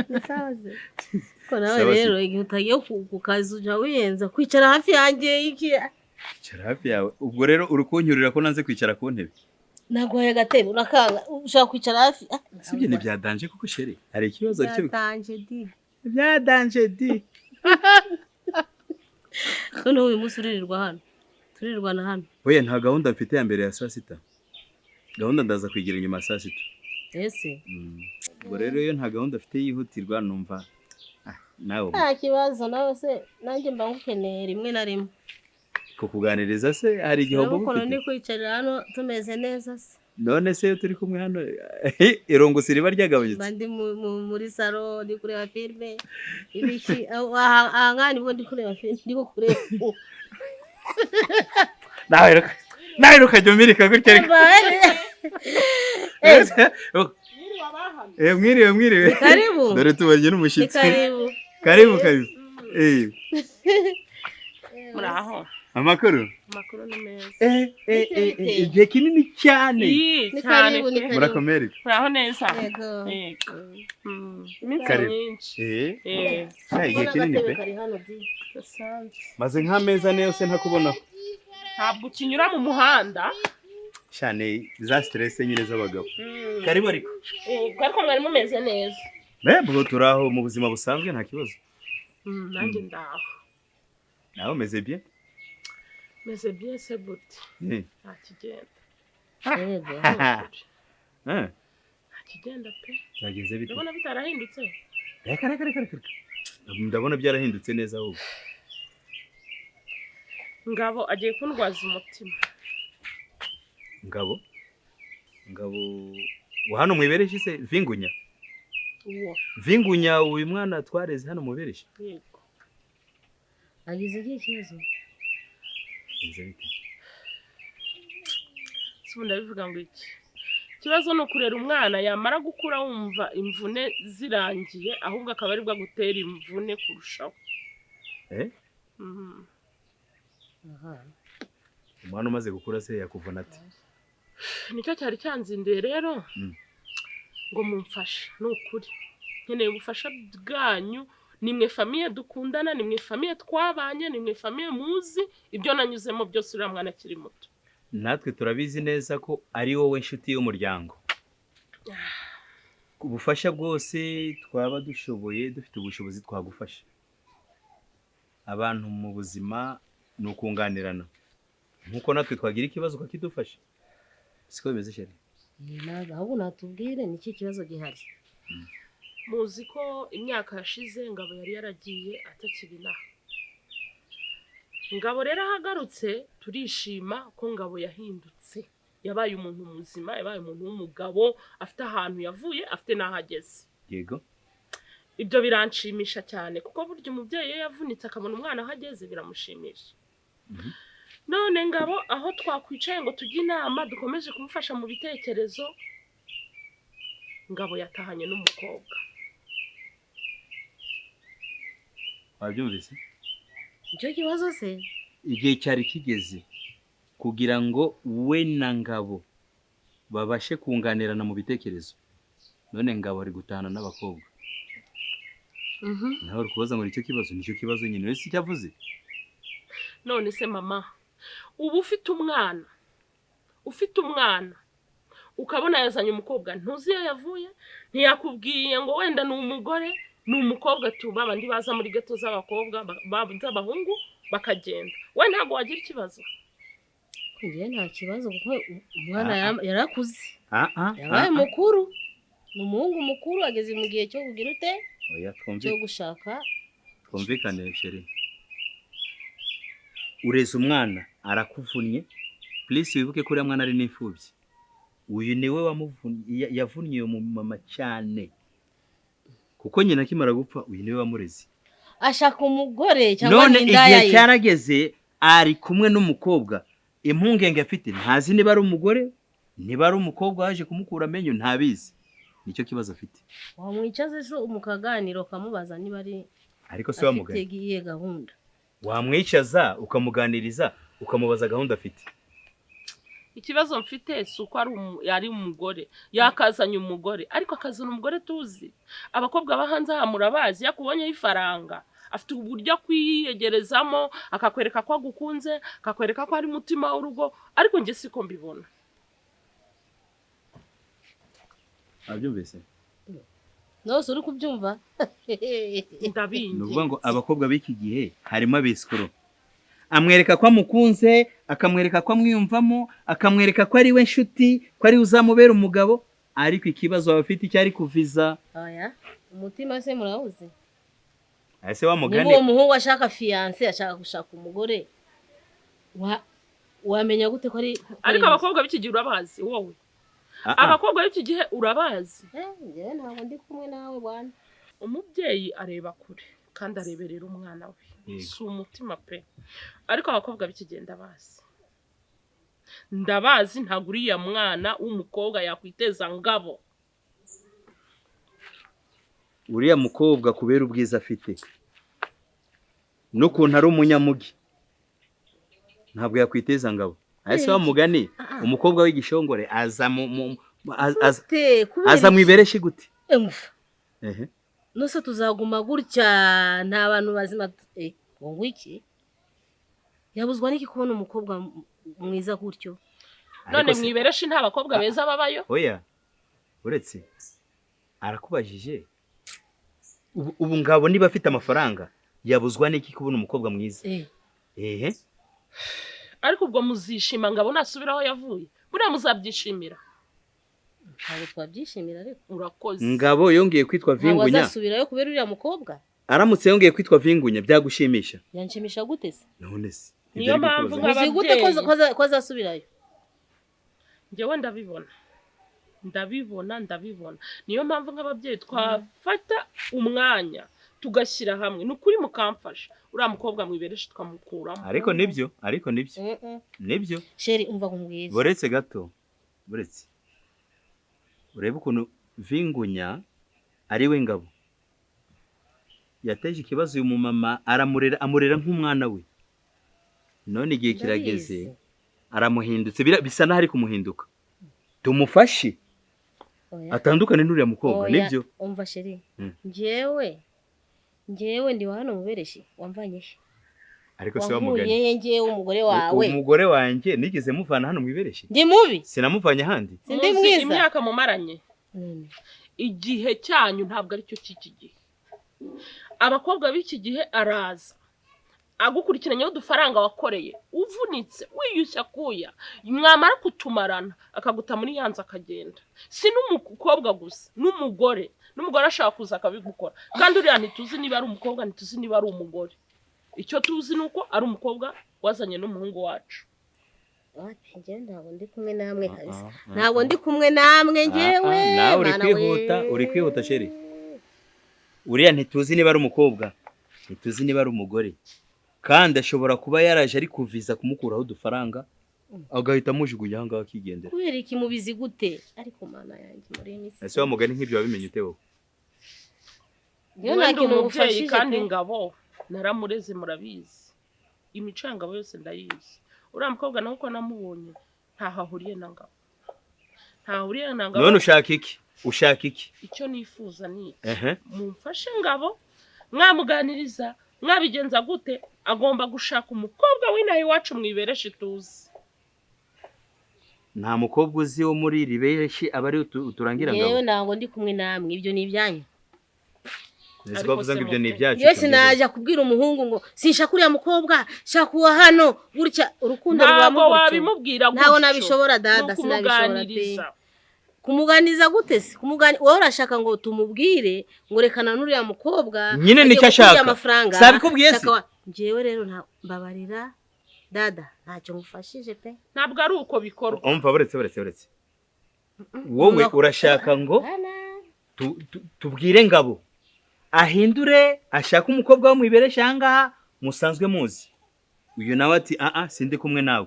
Nasaze. Ko nawe rero igihe utagiye ku kazi uja wiyenza kwicara hafi yanjye iki. Kwicara hafi yawe. Ubwo rero urukunyurira ko nanze kwicara ku ntebe. Nagoye gatebe urakanga ushaka kwicara hafi. Sibye ni byadanje kuko shere. Hari ikibazo cyo. Byadanje di. Byadanje di. None uyu munsi uririrwa hano. Turirirwa na hano. Oya nta gahunda mfite ya mbere ya saa sita. Gahunda ndaza kwigira inyuma saa sita. Ese. Ubwo rero iyo nta gahunda afite yihutirwa numva nawe. Nta kibazo nawe se nanjye mba ngukeneye rimwe na rimwe. Kukuganiriza se hari igihombo ufite. Nuko ndi kwicarira hano tumeze neza se. None se turi kumwe hano irongo siriba ryagabanyitse. Bandi muri salo ndi kureba filme ibiki ahangani bo ndi kureba filme ndi kureba. Nawe rukajya umirika gutya ariko. Mwiriwe. Karibu. Dore tubanye n'umushitsi. Karibu. Muraho. Amakuru ni meza. Igihe kinini cyane. Cyane. Murakomere. Muraho neza. Yego. Iminsi myinshi. Igihe kinini pe. Maze nk'ameza neza ntakubona. Ntabwo kinyura mu muhanda. Cyane za stress nyine z'abagabo. Karibu ariko. Ariko mwari mumeze neza. Bwo turaho mu buzima busanzwe nta kibazo. Nanjye ndaho. Naho meze bien? Meze bien c'est gute. Nta kigenda. Yego. Nta kigenda pe. Byageze bite? Ndabona bitarahindutse. Reka. Ndabona byarahindutse neza ahubwo. Ngabo agiye kundwaza umutima. Ngabo hano mwibereje se Vingunya? Uwo. Vingunya uyu mwana twareze hano mubereje? Yego. Agize iki kibazo? Sibunda bivuga ngo iki. Kibazo no kurera umwana yamara gukura wumva imvune zirangiye ahubwo akaba ari bwa gutera imvune kurushaho. Umwana umaze gukura se yakuvuna ati? Nicyo cyari cyanzinduye rero. Ngo mumfashe n'ukuri. Nkeneye ubufasha bwanyu. Nimwe famille dukundana, nimwe famille twabanye, nimwe famille muzi ibyo nanyuzemo byose uri mwana kiri muto. Natwe turabizi neza ko ari wowe nshuti y'umuryango. Ubufasha bwose twaba dushoboye dufite ubushobozi twagufasha. Abantu mu buzima nukunganirana. Nkuko natwe twagira ikibazo ukakidufasha. Siko bimeze cyane. Ahubwo natubwire niki kibazo gihari. Muzi ko imyaka yashize Ngabo yari yaragiye atakibina. Ngabo rero ahagarutse turishima ko Ngabo yahindutse. Yabaye umuntu muzima, yabaye umuntu w'umugabo, afite ahantu yavuye, afite n'ahageze. Yego. Ibyo biranshimisha cyane kuko buryo umubyeyi yavunitse akabona umwana ahageze biramushimisha. None Ngabo aho twakwicaye ngo tujye inama dukomeje kumufasha mu bitekerezo. Ngabo yatahanye n'umukobwa. Wabyumvise? Icyo kibazo se igihe cyari kigeze kugira ngo we na Ngabo babashe kunganirana mu bitekerezo. None Ngabo ari gutahana n'abakobwa. Naho rukubaza ngo nicyo kibazo nyine wese cyavuze. None se mama ubu ufite umwana ukabona yazanye umukobwa ntuzi iyo yavuye ntiyakubwiye ngo wenda ni umugore ni umukobwa tuba abandi baza muri gato z'abakobwa z'abahungu bakagenda we ntabwo wagira ikibazo. Ngiye nta kibazo kuko umwana yarakuze yabaye mukuru ni umuhungu mukuru ageze mu gihe cyo kugira ute cyo gushaka. Twumvikane sheri, ureze umwana arakuvunnye please wibuke ko uriya mwana ari n'imfubyi. Uyu niwe yavunnye uyu mama cyane kuko nyina akimara gupfa uyu niwe wamureze. Ashaka umugore cyangwa n'indaya ye. None igihe cyarageze ari kumwe n'umukobwa. Impungenge afite ntazi niba ari umugore niba ari umukobwa waje kumukura amenyo ntabizi. Nicyo kibazo afite. Wamwicaze so umukaganiro kamubaza niba ari ariko se wamugana. Afite gahunda. Wamwicaza ukamuganiriza ukamubaza gahunda afite. ikibazo mfite si uko ari umugore yakazanye umugore ariko akazana umugore tuzi abakobwa bahanze murabazi yakubonyeho ifaranga afite uburyo kwiyegerezamo akakwereka ko agukunze akakwereka ko ari mutima w'urugo ariko nge siko mbibona. Abyumvise nose uri kubyumva ndabinge nuvuga ngo abakobwa b'iki gihe harimo abiskuro amwereka ko amukunze akamwereka ko amwiyumvamo akamwereka ko ari we nshuti ko ari uzamubera umugabo ariko ikibazo abafite icyari kuviza oya umutima se murawuzi ese wa mugani niba uwo muhungu ashaka fiance ashaka gushaka umugore wamenya gute ko ari ariko abakobwa b'iki gihe urabazi wowe abakobwa b'iki gihe urabazi njyewe ntabwo ndi kumwe nawe bwana. Umubyeyi areba kure kandi areberera umwana we si umutima pe ariko abakobwa b'iki gihe ndabazi ntabwo uriya mwana w'umukobwa yakwiteza ngabo. uriya mukobwa kubera ubwiza afite n'ukuntu ari umunyamugi ntabwo yakwiteza ngabo. ese wa mugani umukobwa w'igishongore aza mu ibereshi gute? nose tuzaguma gutya nta bantu bazima ngo iki yabuzwa n'iki kubona umukobwa mwiza gutyo none mwibereshi nta bakobwa beza babayo? oya uretse arakubajije ubu ngabo niba afite amafaranga yabuzwa n'iki kubona umukobwa mwiza? ariko ubwo muzishima ngabo nasubiraho yavuye buriya muzabyishimira? ntabwo twabyishimira ariko urakoze. ngabo yongeye kwitwa Vingunya azasubirayo kubera uriya mukobwa? aramutse yongeye kwitwa Vingunya byagushimisha? yanshimisha gute se? none se niyo mpamvu uzi gute ko azasubirayo? njyewe ndabibona niyo mpamvu nk'ababyeyi twafata umwanya tugashyira hamwe n'ukuri mukamfasha uriya mukobwa mwibereshi tukamukuramo. ariko nibyo nibyo sheri umva kumbwiza boretse gato boretse urebe ukuntu Vingunya ari we ngabo yateje ikibazo uyu mumama amurera nk'umwana we none igihe kirageze aramuhindutse bisa naho ari kumuhinduka tumufashe atandukane n'uriya mukobwa. nibyo umva sheri njyewe ndi hano mubereshi wamvanye he? ariko se wa mugani njyewe umugore wawe umugore wanjye nigeze muvana hano mwibereshi? ndi mubi sinamuvanye ahandi? sindi mwiza? imyaka mumaranye igihe cyanyu ntabwo ari cyo cy'iki gihe. abakobwa b'iki gihe araza agukurikiranyeho udufaranga wakoreye uvunitse wiyushya kuya mwamara kutumarana akaguta muri yanze akagenda. si n'umukobwa gusa n'umugore ashaka kuza akabigukora kandi uriya ntituzi niba ari umukobwa ntituzi niba ari umugore. icyo tuzi ni uko ari umukobwa wazanye n'umuhungu wacu. njyewe ntabwo ndi kumwe namwe kabisa ntabwo ndi kumwe namwe njyewe. nawe uri kwihuta sheri. uriya ntituzi niba ari umukobwa ntituzi niba ari umugore kandi ashobora kuba yaraje ari kuviza kumukuraho udufaranga agahita amujugunya ahangaha akigendera. kubera iki mubizi gute? ariko mana yanjye muri misi ese wa mugani nk'ibyo wabimenye ute wowe? wenda umubyeyi kandi ngabo naramureze murabizi imico ya ngabo yose ndayizi. uriya mukobwa nawe uko namubonye ntaho ahuriye na ngabo none ushaka iki? icyo nifuza ni mumfashe ngabo mwamuganiriza mwabigenza gute agomba gushaka umukobwa w'inaha iwacu mwibereshi tuzi. nta mukobwa uzi wo muri iri bereshi aba ari uturangira ngabo? yewe ntabwo ndi kumwe namwe ibyo ni ibyanyu. nzi bavuze ngo ibyo ni ibyacu. yose najya kubwira umuhungu ngo sinshaka uriya mukobwa shaka uwa hano gutya urukundo rubamo ntabwo wabimubwira gutyo. ntabwo nabishobora dada sinabishobora pe. kumuganiza gute se? wowe urashaka ngo tumubwire ngo rekana n'uriya mukobwa nyine nicyo ashaka sabikubwiye se? njyewe rero mbabarira dada ntacyo ngufashije pe. ntabwo ari uko bikorwa. umva buretse wowe urashaka ngo tubwire ngabo ahindure ashaka umukobwa wo mwibereshi ahangaha musanzwe muzi. uyu nawe ati sindi kumwe nawe.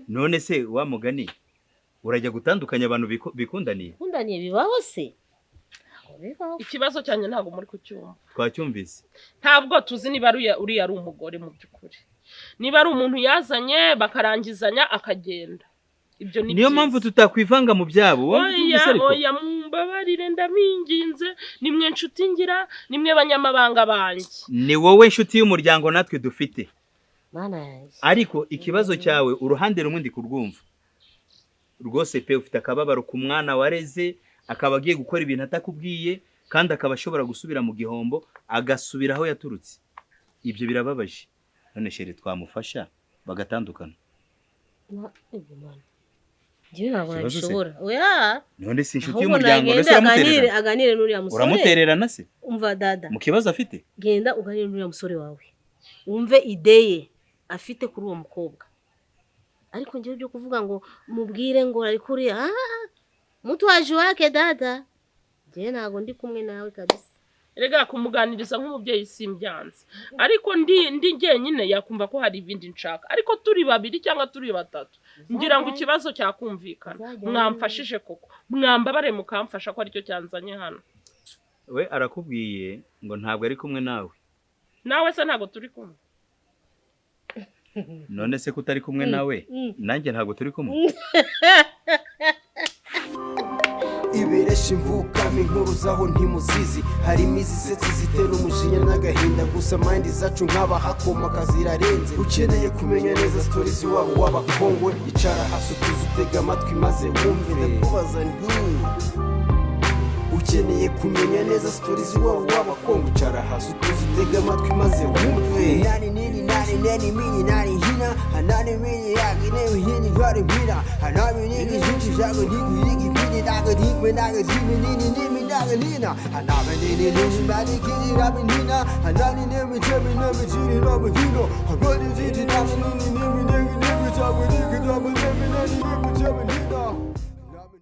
none se wa mugani urajya gutandukanya abantu bikundaniye bibaho se? ikibazo cyanjye ntabwo muri kucyumva. twacyumvise. ntabwo tuzi niba uriya ari umugore mu by'ukuri niba ari umuntu yazanye bakarangizanya akagenda ibyo ni niyo mpamvu tutakwivanga mu byabo oya mumbabarire ndaminginze nimwe nshuti ngira nimwe banyamabanga banjye ni wowe nshuti y'umuryango natwe dufite mana yanjye ariko ikibazo cyawe uruhande rumwe ndi kurwumva rwose pe ufite akababaro ku mwana wareze akaba agiye gukora ibintu atakubwiye kandi akaba ashobora gusubira mu gihombo agasubira aho yaturutse ibyo birababaje none shere twamufasha bagatandukana Jiwe ntabwo nabishobora oya none si inshuti y'umuryango ndetse uramutererana aganire n'uriya musore uramutererana se umva dada mu kibazo afite genda uganire n'uriya musore wawe wumve ideye afite kuri uwo mukobwa ariko ngiye byo kuvuga ngo mubwire ngo ari kuri mutwaje wake dada je ntago ndi kumwe nawe kabisa erega kumuganiriza nk'umubyeyi simbyanze ariko ndi ngenyine yakumva ko hari ibindi nshaka ariko turi babiri cyangwa turi batatu ngira ngo ikibazo cyakumvikana mwamfashije koko mwambabare mukamfasha ko aricyo cyanzanye hano we arakubwiye ngo ntabwo ari kumwe nawe se ntago turi kumwe none se kutari kumwe nawe nanjye ntago turi kumwe iberesha imvukamo inkuru zaho ntimuzizi harimo izisetsi zitera umujinya n'agahinda gusa mandi zacu nk'abahakoma kazirarenze ukeneye kumenya neza stories iwabo w'abakongwe icara hasi utuze utega amatwi maze wumve ndakubaza nti ukeneye kumenya neza stories iwabo w'abakongwe icara hasi utuze utega amatwi maze wumve nani mini nani hina hanani mini yagi newe hini gwari hina hanami nigi jinji jago nigi mini naga digwe naga dimi nini naga nina hanami nini nani kiri rami nina hanani nemi jemi nemi jiri rami hino hanani jiri nami nini jago nigi nemi nini jemi nini